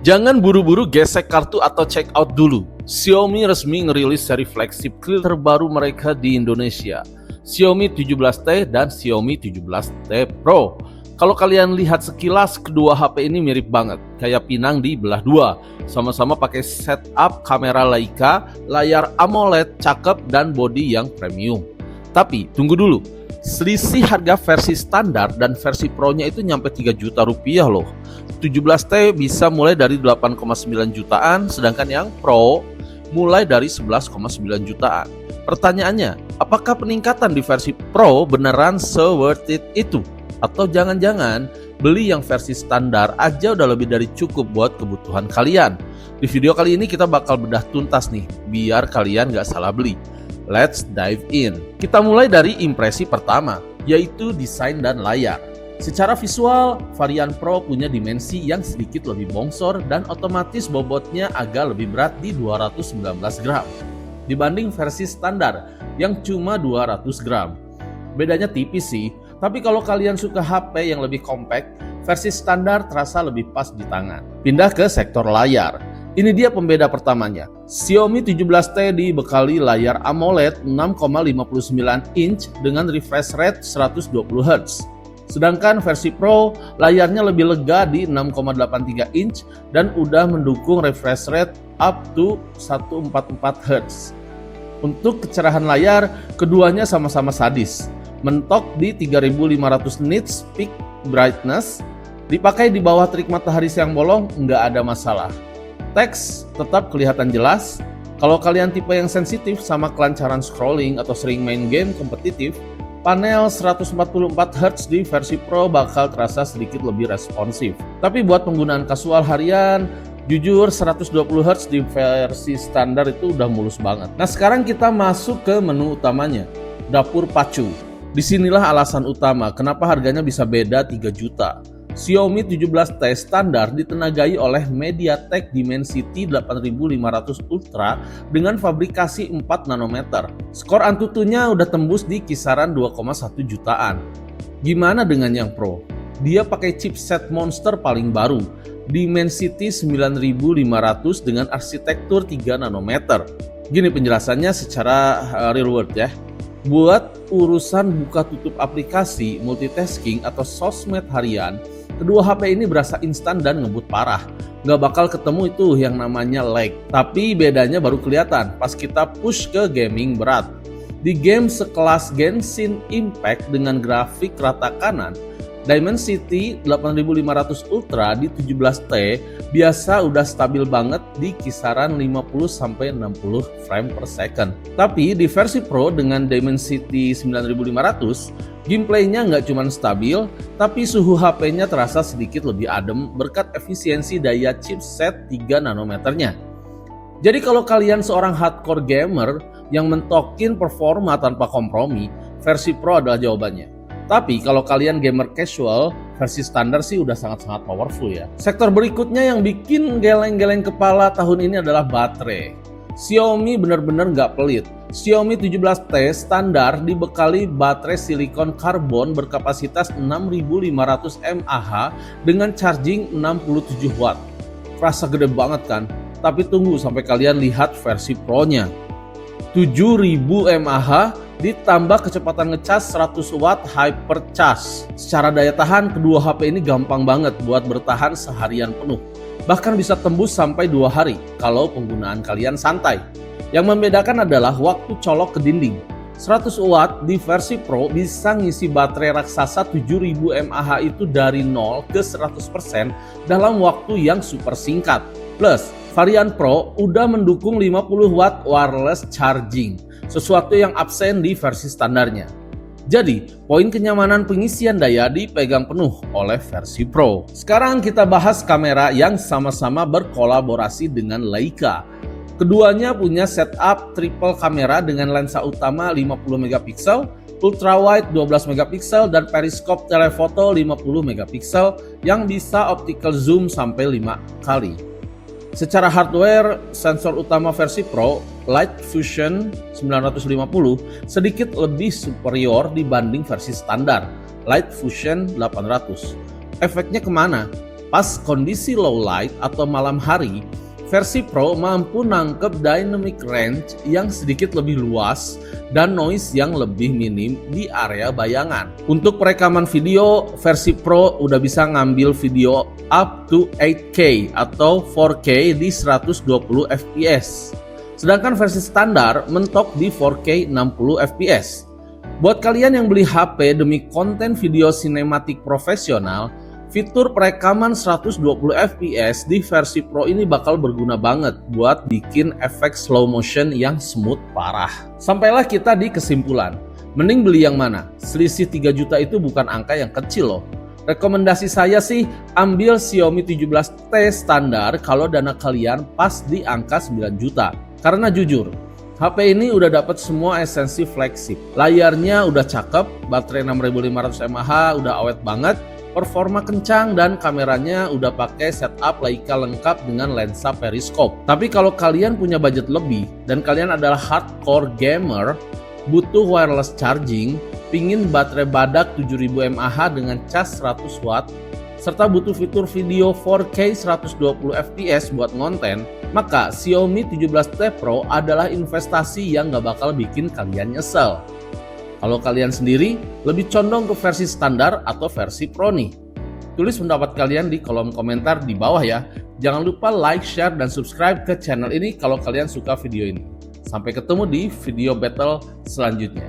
Jangan buru-buru gesek kartu atau check out dulu. Xiaomi resmi ngerilis seri flagship terbaru mereka di Indonesia, Xiaomi 17T dan Xiaomi 17T Pro. Kalau kalian lihat sekilas, kedua HP ini mirip banget, kayak pinang dibelah dua. Sama-sama pakai setup kamera Leica, layar AMOLED cakep dan bodi yang premium. Tapi tunggu dulu, selisih harga versi standar dan versi Pro-nya itu nyampe 3 juta rupiah loh. 17T bisa mulai dari 8,9 jutaan, sedangkan yang Pro mulai dari 11,9 jutaan. Pertanyaannya, apakah peningkatan di versi Pro beneran se-worth it itu? Atau jangan-jangan beli yang versi standar aja udah lebih dari cukup buat kebutuhan kalian? Di video kali ini kita bakal bedah tuntas nih, biar kalian gak salah beli. Let's dive in. Kita mulai dari impresi pertama, yaitu desain dan layar. Secara visual, varian Pro punya dimensi yang sedikit lebih bongsor dan otomatis bobotnya agak lebih berat di 219 gram dibanding versi standar yang cuma 200 gram. Bedanya tipis sih, tapi kalau kalian suka HP yang lebih compact, versi standar terasa lebih pas di tangan. Pindah ke sektor layar. Ini dia pembeda pertamanya. Xiaomi 17T dibekali layar AMOLED 6,59 inch dengan refresh rate 120 Hz. Sedangkan versi Pro, layarnya lebih lega di 6,83 inch dan udah mendukung refresh rate up to 144 Hz. Untuk kecerahan layar, keduanya sama-sama sadis. Mentok di 3500 nits peak brightness, dipakai di bawah terik matahari siang bolong nggak ada masalah. Teks tetap kelihatan jelas. Kalau kalian tipe yang sensitif sama kelancaran scrolling atau sering main game kompetitif, panel 144 Hz di versi Pro bakal terasa sedikit lebih responsif. Tapi buat penggunaan kasual harian, jujur 120 Hz di versi standar itu udah mulus banget. Nah sekarang kita masuk ke menu utamanya, dapur pacu. Disinilah alasan utama kenapa harganya bisa beda 3 juta. Xiaomi 17T standar ditenagai oleh MediaTek Dimensity 8500 Ultra dengan fabrikasi 4 nanometer. Skor Antutunya udah tembus di kisaran 2,1 jutaan. Gimana dengan yang Pro? Dia pakai chipset monster paling baru, Dimensity 9500 dengan arsitektur 3 nanometer. Gini penjelasannya secara real world ya. Buat urusan buka tutup aplikasi, multitasking, atau sosmed harian, kedua HP ini berasa instan dan ngebut parah. Nggak bakal ketemu itu yang namanya lag. Tapi bedanya baru kelihatan pas kita push ke gaming berat. Di game sekelas Genshin Impact dengan grafik rata kanan, Dimensity 8500 Ultra di 17T biasa udah stabil banget di kisaran 50-60 frame per second. Tapi di versi Pro dengan Dimensity 9500, gameplaynya nggak cuma stabil, tapi suhu HP-nya terasa sedikit lebih adem berkat efisiensi daya chipset 3 nanometernya. Jadi kalau kalian seorang hardcore gamer yang mentokin performa tanpa kompromi, versi Pro adalah jawabannya. Tapi kalau kalian gamer casual, versi standar sih udah sangat-sangat powerful ya. Sektor berikutnya yang bikin geleng-geleng kepala tahun ini adalah baterai. Xiaomi bener-bener nggak pelit. Xiaomi 17T standar dibekali baterai silikon karbon berkapasitas 6500 mAh dengan charging 67 watt. Terasa gede banget kan? Tapi tunggu sampai kalian lihat versi Pro-nya. 7000 mAh ditambah kecepatan ngecas 100 watt hyper charge. Secara daya tahan, kedua HP ini gampang banget buat bertahan seharian penuh. Bahkan bisa tembus sampai 2 hari kalau penggunaan kalian santai. Yang membedakan adalah waktu colok ke dinding. 100 watt di versi Pro bisa ngisi baterai raksasa 7000 mAh itu dari 0 ke 100% dalam waktu yang super singkat. Plus, varian Pro udah mendukung 50 watt wireless charging, sesuatu yang absen di versi standarnya. Jadi, poin kenyamanan pengisian daya dipegang penuh oleh versi Pro. Sekarang kita bahas kamera yang sama-sama berkolaborasi dengan Leica. Keduanya punya setup triple kamera dengan lensa utama 50 megapiksel, ultra wide 12 megapiksel dan periskop telefoto 50 megapiksel yang bisa optical zoom sampai 5 kali. Secara hardware, sensor utama versi Pro, Light Fusion 950, sedikit lebih superior dibanding versi standar, Light Fusion 800. Efeknya kemana? Pas kondisi low light atau malam hari, versi Pro mampu nangkep dynamic range yang sedikit lebih luas dan noise yang lebih minim di area bayangan. Untuk perekaman video, versi Pro udah bisa ngambil video up to 8K atau 4K di 120 fps. Sedangkan versi standar mentok di 4K 60 fps. Buat kalian yang beli HP demi konten video sinematik profesional, fitur perekaman 120 fps di versi Pro ini bakal berguna banget buat bikin efek slow motion yang smooth parah. Sampailah kita di kesimpulan, mending beli yang mana? Selisih 3 juta itu bukan angka yang kecil loh. Rekomendasi saya sih ambil Xiaomi 17T standar kalau dana kalian pas di angka 9 juta. Karena jujur, HP ini udah dapat semua esensi flagship. Layarnya udah cakep, baterai 6500 mAh udah awet banget, performa kencang, dan kameranya udah pakai setup Leica lengkap dengan lensa periskop. Tapi kalau kalian punya budget lebih dan kalian adalah hardcore gamer, butuh wireless charging, pingin baterai badak 7000 mAh dengan cas 100 watt, serta butuh fitur video 4K 120 fps buat ngonten, maka Xiaomi 17T Pro adalah investasi yang gak bakal bikin kalian nyesel. Kalau kalian sendiri lebih condong ke versi standar atau versi Pro nih? Tulis pendapat kalian di kolom komentar di bawah ya. Jangan lupa like, share, dan subscribe ke channel ini kalau kalian suka video ini. Sampai ketemu di video battle selanjutnya.